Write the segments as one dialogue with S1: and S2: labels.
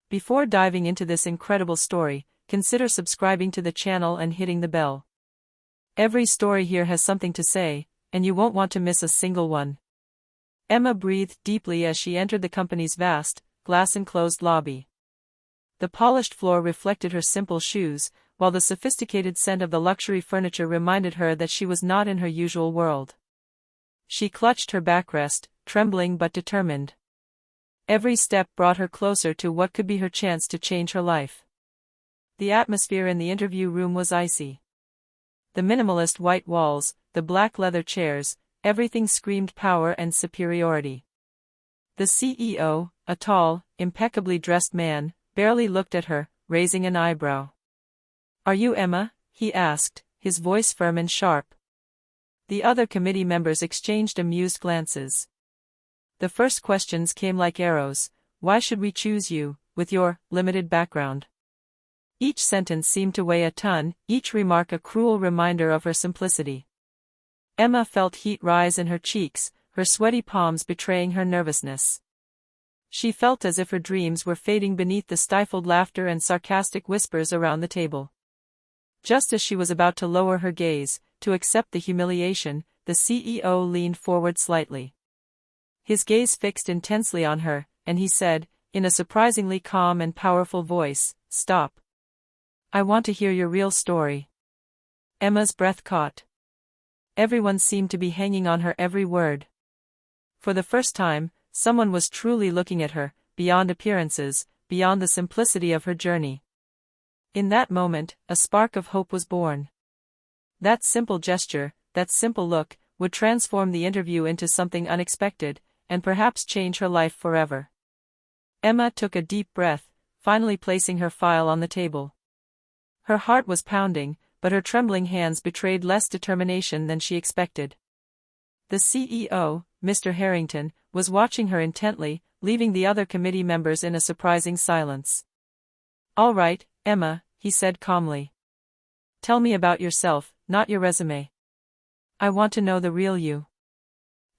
S1: Before diving into this incredible story, consider subscribing to the channel and hitting the bell. Every story here has something to say, and you won't want to miss a single one. Emma breathed deeply as she entered the company's vast, glass-enclosed lobby. The polished floor reflected her simple shoes, while the sophisticated scent of the luxury furniture reminded her that she was not in her usual world. She clutched her backrest, trembling but determined. Every step brought her closer to what could be her chance to change her life. The atmosphere in the interview room was icy. The minimalist white walls, the black leather chairs, everything screamed power and superiority. The CEO, a tall, impeccably dressed man, barely looked at her, raising an eyebrow. "Are you Emma?" he asked, his voice firm and sharp. The other committee members exchanged amused glances. The first questions came like arrows. Why should we choose you, with your limited background? Each sentence seemed to weigh a ton, each remark a cruel reminder of her simplicity. Emma felt heat rise in her cheeks, her sweaty palms betraying her nervousness. She felt as if her dreams were fading beneath the stifled laughter and sarcastic whispers around the table. Just as she was about to lower her gaze, to accept the humiliation, the CEO leaned forward slightly. His gaze fixed intensely on her, and he said, in a surprisingly calm and powerful voice, "Stop. I want to hear your real story." Emma's breath caught. Everyone seemed to be hanging on her every word. For the first time, someone was truly looking at her, beyond appearances, beyond the simplicity of her journey. In that moment, a spark of hope was born. That simple gesture, that simple look, would transform the interview into something unexpected, and perhaps change her life forever. Emma took a deep breath, finally placing her file on the table. Her heart was pounding, but her trembling hands betrayed less determination than she expected. The CEO, Mr. Harrington, was watching her intently, leaving the other committee members in a surprising silence. "All right, Emma," he said calmly. "Tell me about yourself, not your resume. I want to know the real you."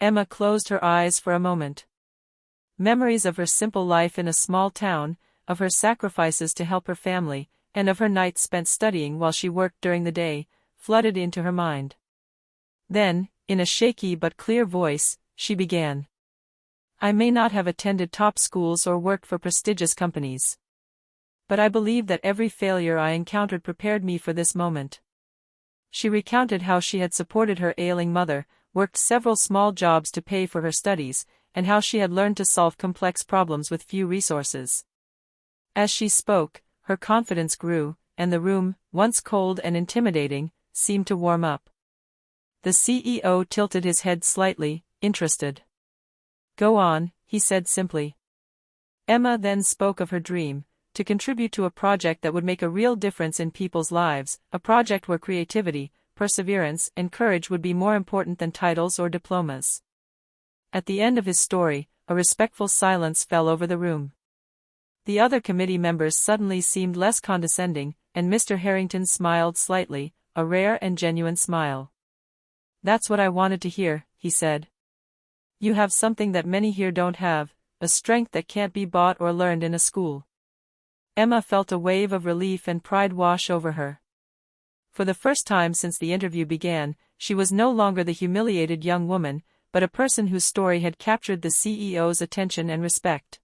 S1: Emma closed her eyes for a moment. Memories of her simple life in a small town, of her sacrifices to help her family, and of her nights spent studying while she worked during the day, flooded into her mind. Then, in a shaky but clear voice, she began. "I may not have attended top schools or worked for prestigious companies. But I believe that every failure I encountered prepared me for this moment." She recounted how she had supported her ailing mother, worked several small jobs to pay for her studies, and how she had learned to solve complex problems with few resources. As she spoke, her confidence grew, and the room, once cold and intimidating, seemed to warm up. The CEO tilted his head slightly, interested. "Go on," he said simply. Emma then spoke of her dream, to contribute to a project that would make a real difference in people's lives, a project where creativity, perseverance, and courage would be more important than titles or diplomas. At the end of his story, a respectful silence fell over the room. The other committee members suddenly seemed less condescending, and Mr. Harrington smiled slightly, a rare and genuine smile. "That's what I wanted to hear," he said. "You have something that many here don't have, a strength that can't be bought or learned in a school." Emma felt a wave of relief and pride wash over her. For the first time since the interview began, she was no longer the humiliated young woman, but a person whose story had captured the CEO's attention and respect.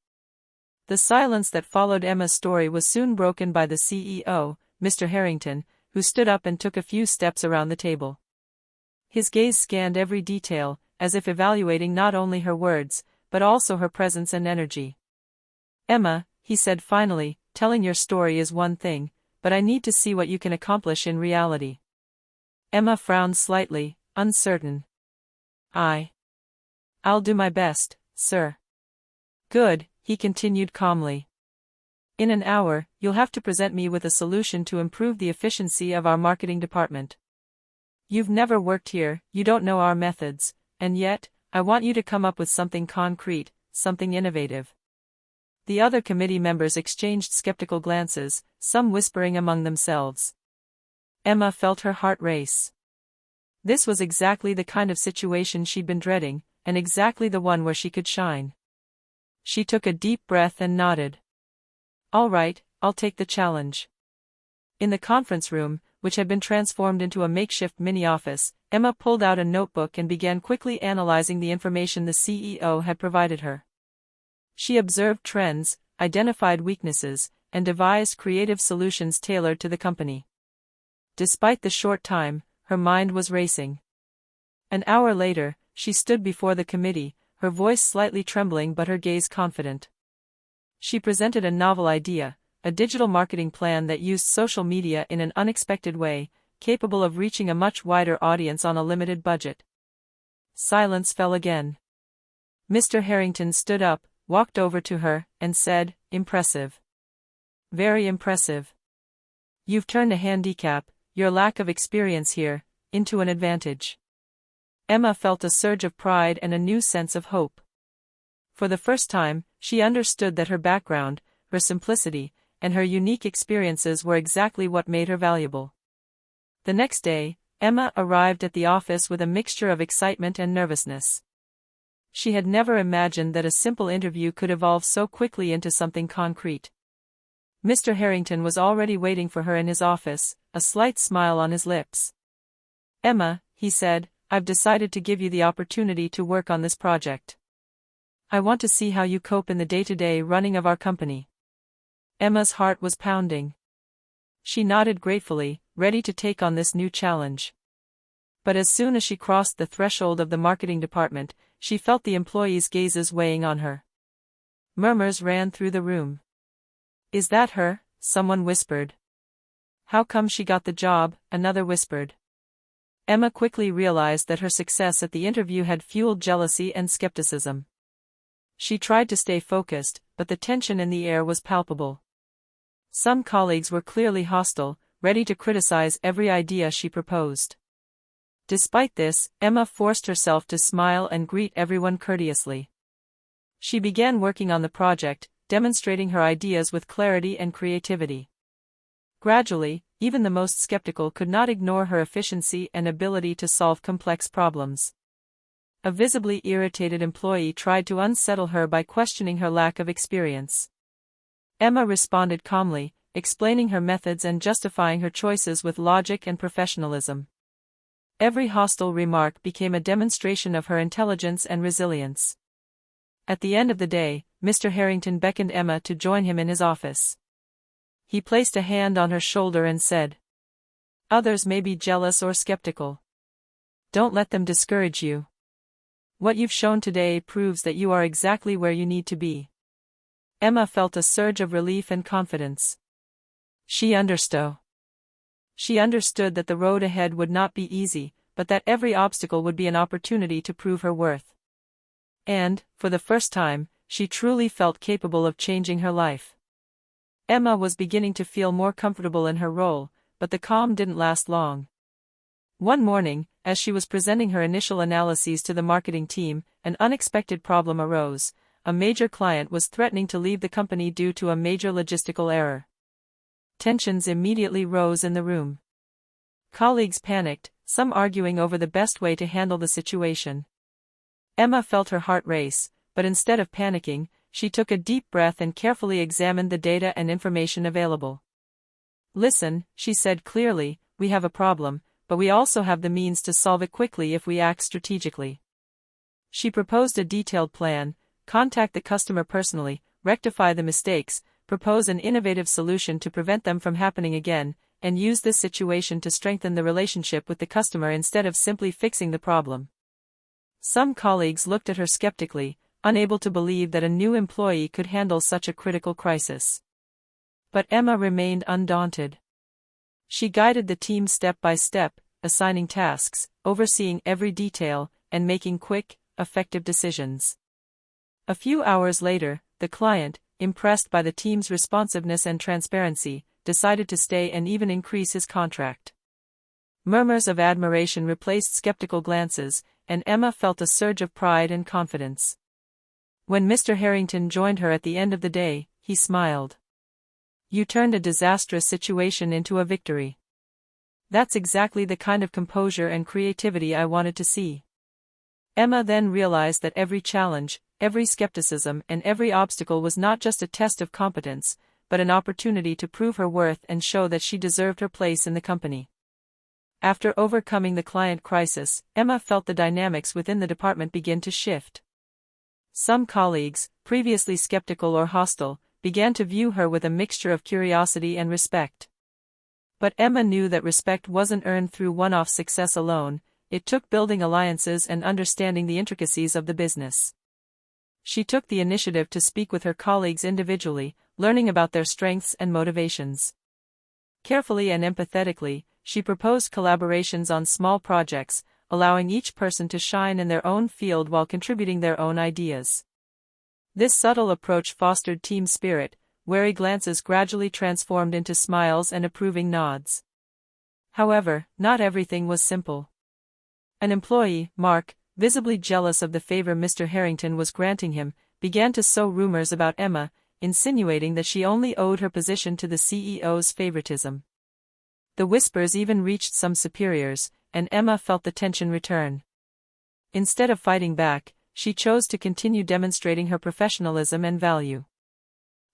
S1: The silence that followed Emma's story was soon broken by the CEO, Mr. Harrington, who stood up and took a few steps around the table. His gaze scanned every detail, as if evaluating not only her words, but also her presence and energy. "Emma," he said finally, "telling your story is one thing, but I need to see what you can accomplish in reality." Emma frowned slightly, uncertain. I'll do my best, sir." "Good," he continued calmly. "In an hour, you'll have to present me with a solution to improve the efficiency of our marketing department. You've never worked here, you don't know our methods, and yet, I want you to come up with something concrete, something innovative." The other committee members exchanged skeptical glances, some whispering among themselves. Emma felt her heart race. This was exactly the kind of situation she'd been dreading, and exactly the one where she could shine. She took a deep breath and nodded. All right, I'll take the challenge. In the conference room, which had been transformed into a makeshift mini-office, Emma pulled out a notebook and began quickly analyzing the information the CEO had provided her. She observed trends, identified weaknesses, and devised creative solutions tailored to the company. Despite the short time, her mind was racing. An hour later, she stood before the committee, her voice slightly trembling but her gaze confident. She presented a novel idea, a digital marketing plan that used social media in an unexpected way, capable of reaching a much wider audience on a limited budget. Silence fell again. Mr. Harrington stood up, walked over to her, and said, "Impressive. Very impressive. You've turned a handicap, your lack of experience here, into an advantage." Emma felt a surge of pride and a new sense of hope. For the first time, she understood that her background, her simplicity, and her unique experiences were exactly what made her valuable. The next day, Emma arrived at the office with a mixture of excitement and nervousness. She had never imagined that a simple interview could evolve so quickly into something concrete. Mr. Harrington was already waiting for her in his office, a slight smile on his lips. "Emma," he said, "I've decided to give you the opportunity to work on this project. I want to see how you cope in the day-to-day running of our company." Emma's heart was pounding. She nodded gratefully, ready to take on this new challenge. But as soon as she crossed the threshold of the marketing department, she felt the employees' gazes weighing on her. Murmurs ran through the room. "Is that her?" someone whispered. "How come she got the job?" another whispered. Emma quickly realized that her success at the interview had fueled jealousy and skepticism. She tried to stay focused, but the tension in the air was palpable. Some colleagues were clearly hostile, ready to criticize every idea she proposed. Despite this, Emma forced herself to smile and greet everyone courteously. She began working on the project, demonstrating her ideas with clarity and creativity. Gradually, even the most skeptical could not ignore her efficiency and ability to solve complex problems. A visibly irritated employee tried to unsettle her by questioning her lack of experience. Emma responded calmly, explaining her methods and justifying her choices with logic and professionalism. Every hostile remark became a demonstration of her intelligence and resilience. At the end of the day, Mr. Harrington beckoned Emma to join him in his office. He placed a hand on her shoulder and said, "Others may be jealous or skeptical. Don't let them discourage you. What you've shown today proves that you are exactly where you need to be." Emma felt a surge of relief and confidence. She understood. She understood that the road ahead would not be easy, but that every obstacle would be an opportunity to prove her worth. And, for the first time, she truly felt capable of changing her life. Emma was beginning to feel more comfortable in her role, but the calm didn't last long. One morning, as she was presenting her initial analyses to the marketing team, an unexpected problem arose. A major client was threatening to leave the company due to a major logistical error. Tensions immediately rose in the room. Colleagues panicked, some arguing over the best way to handle the situation. Emma felt her heart race, but instead of panicking, she took a deep breath and carefully examined the data and information available. "Listen," she said clearly, "we have a problem, but we also have the means to solve it quickly if we act strategically." She proposed a detailed plan: contact the customer personally, rectify the mistakes, propose an innovative solution to prevent them from happening again, and use this situation to strengthen the relationship with the customer instead of simply fixing the problem. Some colleagues looked at her skeptically, unable to believe that a new employee could handle such a critical crisis. But Emma remained undaunted. She guided the team step by step, assigning tasks, overseeing every detail, and making quick, effective decisions. A few hours later, the client, impressed by the team's responsiveness and transparency, decided to stay and even increase his contract. Murmurs of admiration replaced skeptical glances, and Emma felt a surge of pride and confidence. When Mr. Harrington joined her at the end of the day, he smiled. "You turned a disastrous situation into a victory. That's exactly the kind of composure and creativity I wanted to see." Emma then realized that every challenge, every skepticism, and every obstacle was not just a test of competence, but an opportunity to prove her worth and show that she deserved her place in the company. After overcoming the client crisis, Emma felt the dynamics within the department begin to shift. Some colleagues, previously skeptical or hostile, began to view her with a mixture of curiosity and respect. But Emma knew that respect wasn't earned through one-off success alone. It took building alliances and understanding the intricacies of the business. She took the initiative to speak with her colleagues individually, learning about their strengths and motivations. Carefully and empathetically, she proposed collaborations on small projects, allowing each person to shine in their own field while contributing their own ideas. This subtle approach fostered team spirit, wary glances gradually transformed into smiles and approving nods. However, not everything was simple. An employee, Mark, visibly jealous of the favor Mr. Harrington was granting him, began to sow rumors about Emma, insinuating that she only owed her position to the CEO's favoritism. The whispers even reached some superiors, and Emma felt the tension return. Instead of fighting back, she chose to continue demonstrating her professionalism and value.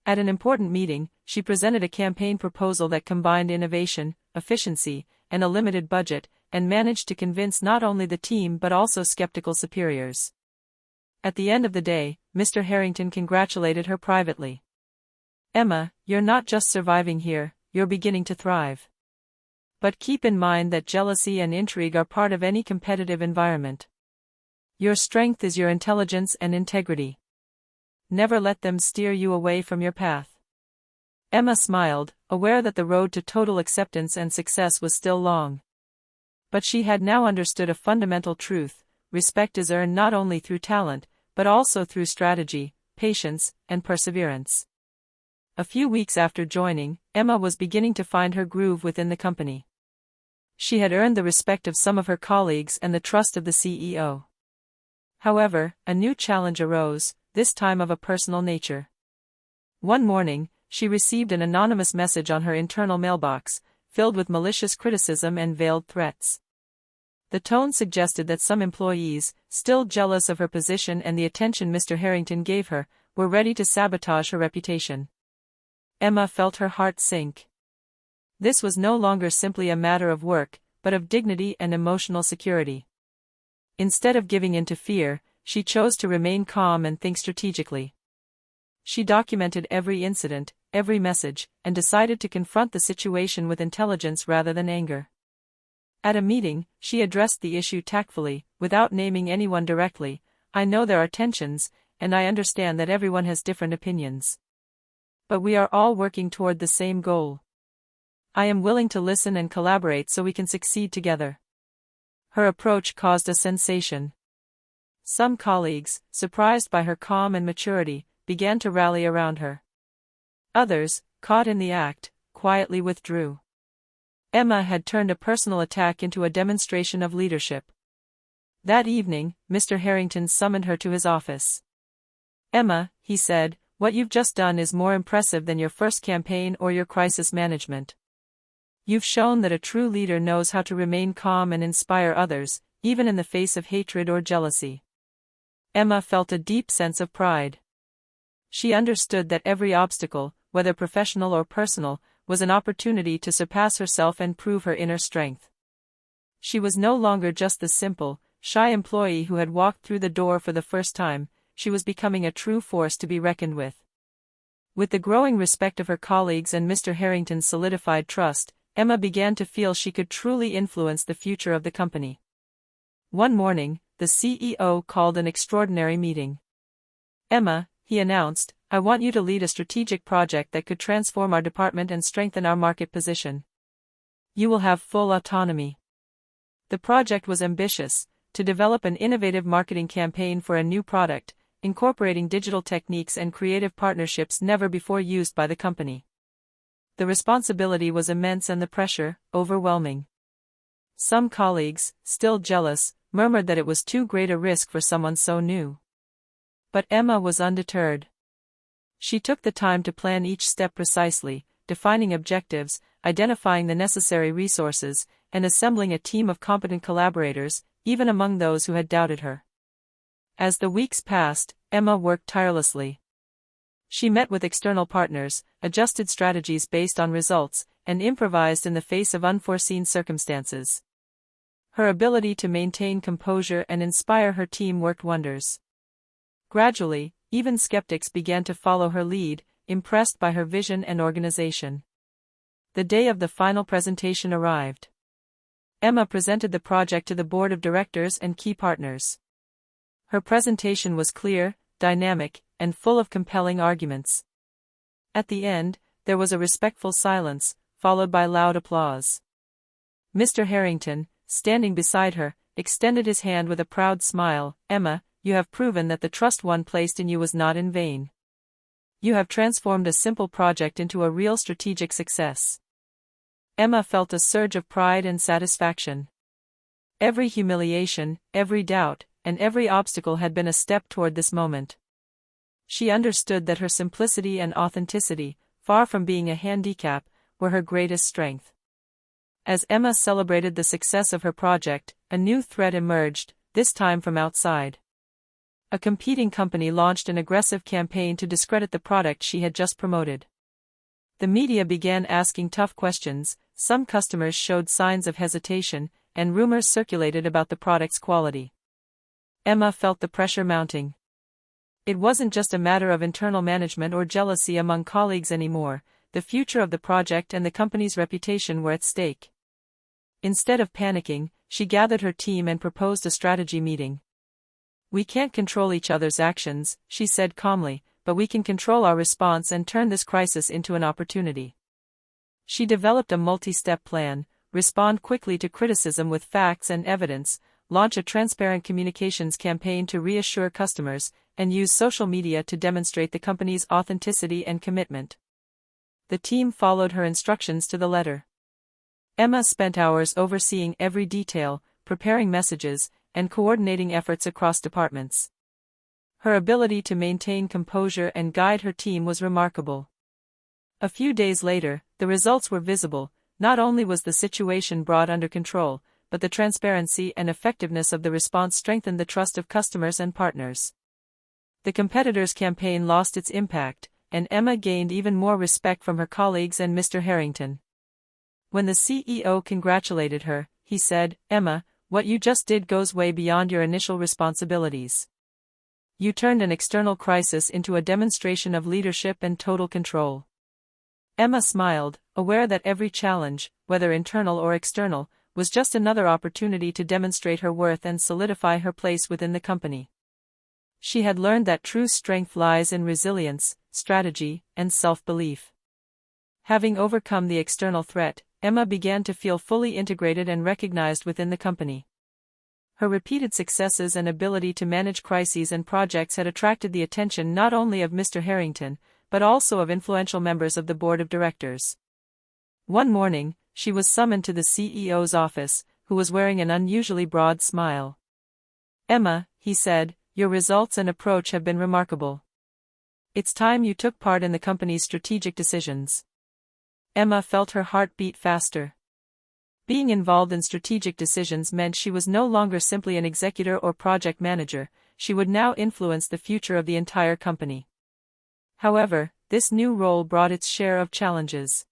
S1: At an important meeting, she presented a campaign proposal that combined innovation, efficiency, and a limited budget, and managed to convince not only the team but also skeptical superiors. At the end of the day, Mr. Harrington congratulated her privately. "Emma, you're not just surviving here, you're beginning to thrive. But keep in mind that jealousy and intrigue are part of any competitive environment. Your strength is your intelligence and integrity. Never let them steer you away from your path." Emma smiled, aware that the road to total acceptance and success was still long. But she had now understood a fundamental truth: respect is earned not only through talent, but also through strategy, patience, and perseverance. A few weeks after joining, Emma was beginning to find her groove within the company. She had earned the respect of some of her colleagues and the trust of the CEO. However, a new challenge arose, this time of a personal nature. One morning, she received an anonymous message on her internal mailbox, filled with malicious criticism and veiled threats. The tone suggested that some employees, still jealous of her position and the attention Mr. Harrington gave her, were ready to sabotage her reputation. Emma felt her heart sink. This was no longer simply a matter of work, but of dignity and emotional security. Instead of giving in to fear, she chose to remain calm and think strategically. She documented every incident, every message, and decided to confront the situation with intelligence rather than anger. At a meeting, she addressed the issue tactfully, without naming anyone directly. "I know there are tensions, and I understand that everyone has different opinions. But we are all working toward the same goal. I am willing to listen and collaborate so we can succeed together." Her approach caused a sensation. Some colleagues, surprised by her calm and maturity, began to rally around her. Others, caught in the act, quietly withdrew. Emma had turned a personal attack into a demonstration of leadership. That evening, Mr. Harrington summoned her to his office. "Emma," he said, "what you've just done is more impressive than your first campaign or your crisis management. You've shown that a true leader knows how to remain calm and inspire others, even in the face of hatred or jealousy." Emma felt a deep sense of pride. She understood that every obstacle, whether professional or personal, was an opportunity to surpass herself and prove her inner strength. She was no longer just the simple, shy employee who had walked through the door for the first time. She was becoming a true force to be reckoned with. With the growing respect of her colleagues and Mr. Harrington's solidified trust, Emma began to feel she could truly influence the future of the company. One morning, the CEO called an extraordinary meeting. "Emma," he announced, "I want you to lead a strategic project that could transform our department and strengthen our market position. You will have full autonomy." The project was ambitious: to develop an innovative marketing campaign for a new product, incorporating digital techniques and creative partnerships never before used by the company. The responsibility was immense and the pressure, overwhelming. Some colleagues, still jealous, murmured that it was too great a risk for someone so new. But Emma was undeterred. She took the time to plan each step precisely, defining objectives, identifying the necessary resources, and assembling a team of competent collaborators, even among those who had doubted her. As the weeks passed, Emma worked tirelessly. She met with external partners, adjusted strategies based on results, and improvised in the face of unforeseen circumstances. Her ability to maintain composure and inspire her team worked wonders. Gradually, even skeptics began to follow her lead, impressed by her vision and organization. The day of the final presentation arrived. Emma presented the project to the board of directors and key partners. Her presentation was clear, dynamic, and full of compelling arguments. At the end, there was a respectful silence, followed by loud applause. Mr. Harrington, standing beside her, extended his hand with a proud smile. "Emma, you have proven that the trust one placed in you was not in vain. You have transformed a simple project into a real strategic success." Emma felt a surge of pride and satisfaction. Every humiliation, every doubt, and every obstacle had been a step toward this moment. She understood that her simplicity and authenticity, far from being a handicap, were her greatest strength. As Emma celebrated the success of her project, a new threat emerged, this time from outside. A competing company launched an aggressive campaign to discredit the product she had just promoted. The media began asking tough questions, some customers showed signs of hesitation, and rumors circulated about the product's quality. Emma felt the pressure mounting. It wasn't just a matter of internal management or jealousy among colleagues anymore, the future of the project and the company's reputation were at stake. Instead of panicking, she gathered her team and proposed a strategy meeting. "We can't control each other's actions," she said calmly, "but we can control our response and turn this crisis into an opportunity." She developed a multi-step plan: respond quickly to criticism with facts and evidence, launch a transparent communications campaign to reassure customers, and use social media to demonstrate the company's authenticity and commitment. The team followed her instructions to the letter. Emma spent hours overseeing every detail, preparing messages, and coordinating efforts across departments. Her ability to maintain composure and guide her team was remarkable. A few days later, the results were visible. Not only was the situation brought under control, but the transparency and effectiveness of the response strengthened the trust of customers and partners. The competitor's campaign lost its impact, and Emma gained even more respect from her colleagues and Mr. Harrington. When the CEO congratulated her, he said, "Emma, what you just did goes way beyond your initial responsibilities. You turned an external crisis into a demonstration of leadership and total control." Emma smiled, aware that every challenge, whether internal or external, was just another opportunity to demonstrate her worth and solidify her place within the company. She had learned that true strength lies in resilience, strategy, and self-belief. Having overcome the external threat, Emma began to feel fully integrated and recognized within the company. Her repeated successes and ability to manage crises and projects had attracted the attention not only of Mr. Harrington, but also of influential members of the board of directors. One morning, she was summoned to the CEO's office, who was wearing an unusually broad smile. "Emma," he said, "your results and approach have been remarkable. It's time you took part in the company's strategic decisions." Emma felt her heart beat faster. Being involved in strategic decisions meant she was no longer simply an executor or project manager, she would now influence the future of the entire company. However, this new role brought its share of challenges.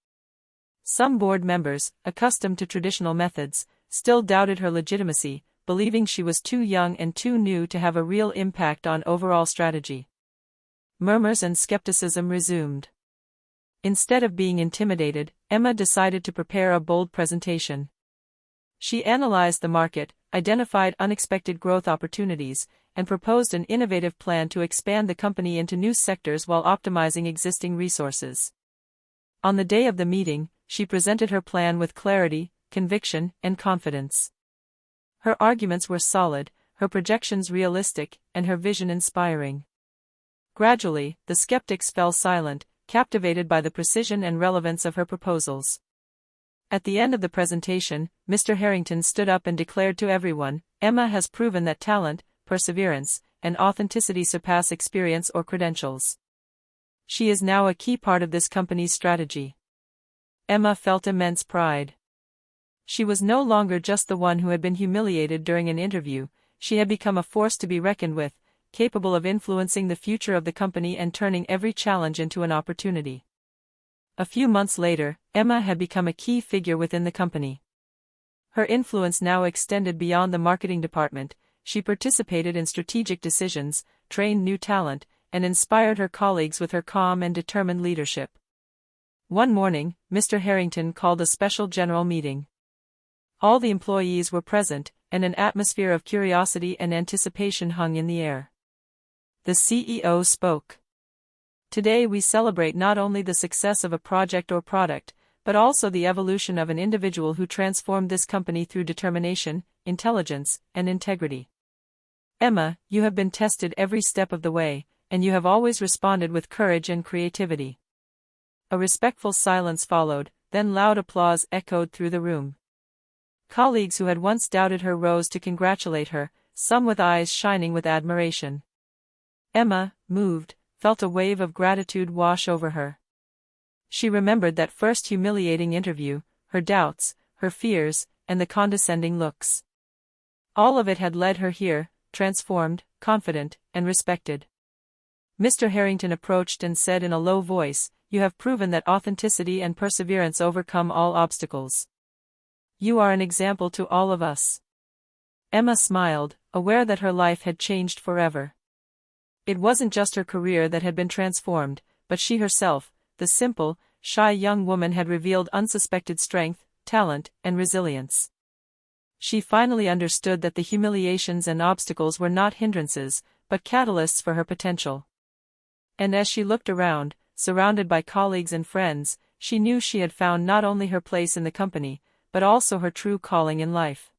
S1: Some board members, accustomed to traditional methods, still doubted her legitimacy, believing she was too young and too new to have a real impact on overall strategy. Murmurs and skepticism resumed. Instead of being intimidated, Emma decided to prepare a bold presentation. She analyzed the market, identified unexpected growth opportunities, and proposed an innovative plan to expand the company into new sectors while optimizing existing resources. On the day of the meeting, she presented her plan with clarity, conviction, and confidence. Her arguments were solid, her projections realistic, and her vision inspiring. Gradually, the skeptics fell silent, captivated by the precision and relevance of her proposals. At the end of the presentation, Mr. Harrington stood up and declared to everyone, "Emma has proven that talent, perseverance, and authenticity surpass experience or credentials. She is now a key part of this company's strategy." Emma felt immense pride. She was no longer just the one who had been humiliated during an interview, she had become a force to be reckoned with, capable of influencing the future of the company and turning every challenge into an opportunity. A few months later, Emma had become a key figure within the company. Her influence now extended beyond the marketing department. She participated in strategic decisions, trained new talent, and inspired her colleagues with her calm and determined leadership. One morning, Mr. Harrington called a special general meeting. All the employees were present, and an atmosphere of curiosity and anticipation hung in the air. The CEO spoke. Today we celebrate not only the success of a project or product, but also the evolution of an individual who transformed this company through determination, intelligence, and integrity. Emma, you have been tested every step of the way, and you have always responded with courage and creativity. A respectful silence followed, then loud applause echoed through the room. Colleagues who had once doubted her rose to congratulate her, some with eyes shining with admiration. Emma, moved, felt a wave of gratitude wash over her. She remembered that first humiliating interview, her doubts, her fears, and the condescending looks. All of it had led her here, transformed, confident, and respected. Mr. Harrington approached and said in a low voice, "You have proven that authenticity and perseverance overcome all obstacles. You are an example to all of us." Emma smiled, aware that her life had changed forever. It wasn't just her career that had been transformed, but she herself, the simple, shy young woman, had revealed unsuspected strength, talent, and resilience. She finally understood that the humiliations and obstacles were not hindrances, but catalysts for her potential. And as she looked around, surrounded by colleagues and friends, she knew she had found not only her place in the company, but also her true calling in life.